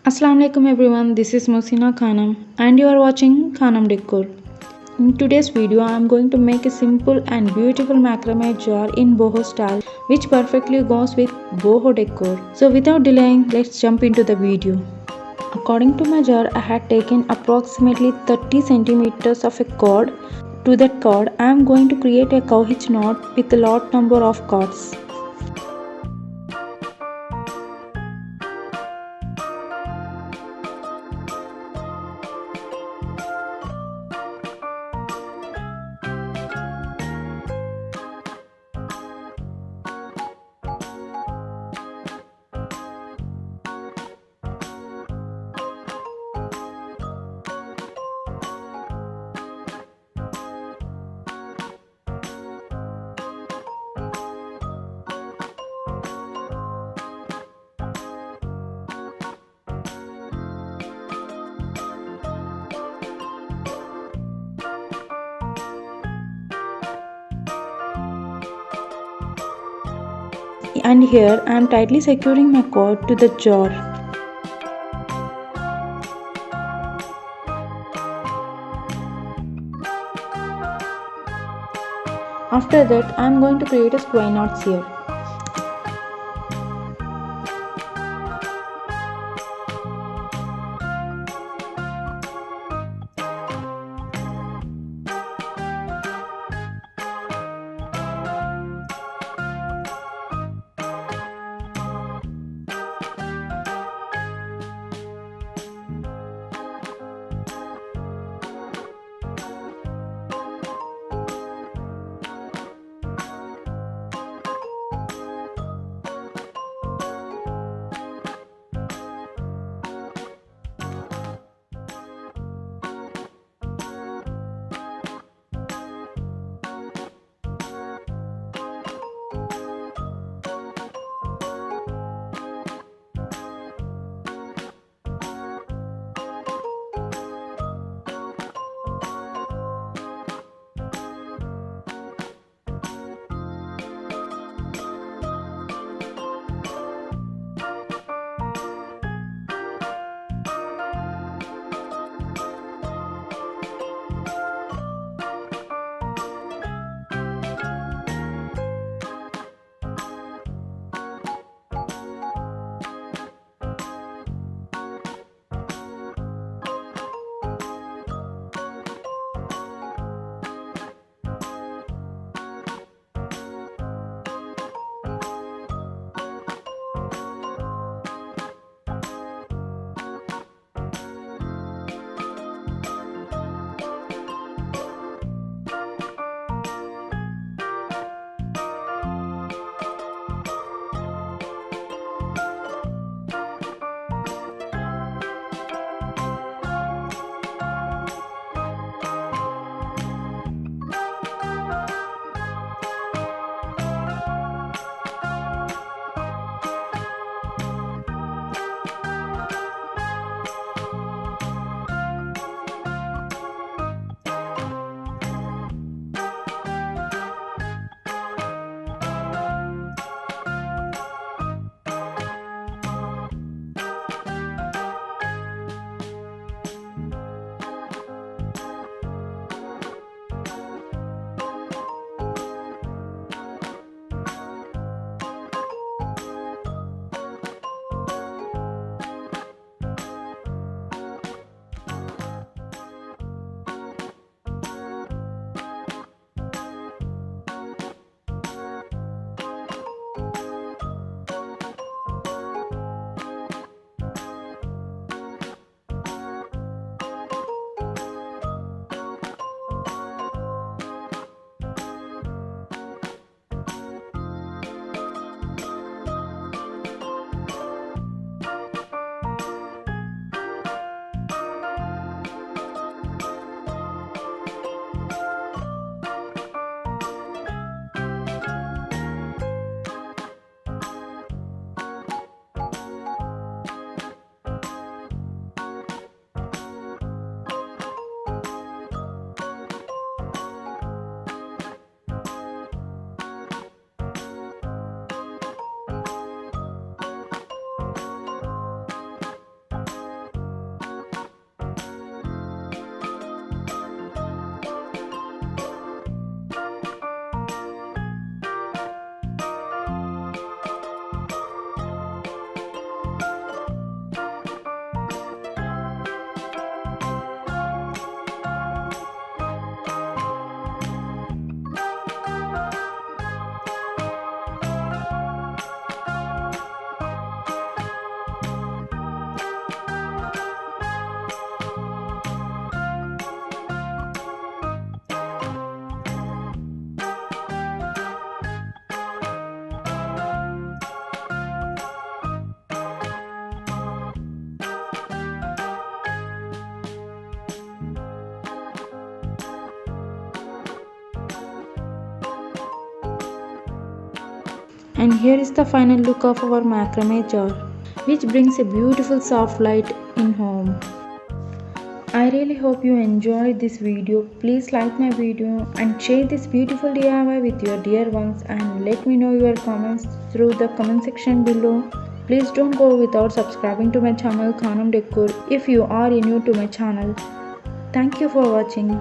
Assalamu alaikum everyone, this is Mosina Khanam and you are watching Khanam Decor. In today's video, I am going to make a simple and beautiful macrame jar in boho style which perfectly goes with boho decor. So without delaying, let's jump into the video. According to my jar, I had taken approximately 30 centimeters of a cord. To that cord, I am going to create a cow hitch knot with a lot number of cords. And here I am tightly securing my cord to the jar. After that, I am going to create a square knots here. And here is the final look of our macrame jar, which brings a beautiful soft light in home. I really hope you enjoyed this video. Please like my video and share this beautiful DIY with your dear ones, and let me know your comments through the comment section below. Please don't go without subscribing to my channel Khanam Decor if you are new to my channel. Thank you for watching.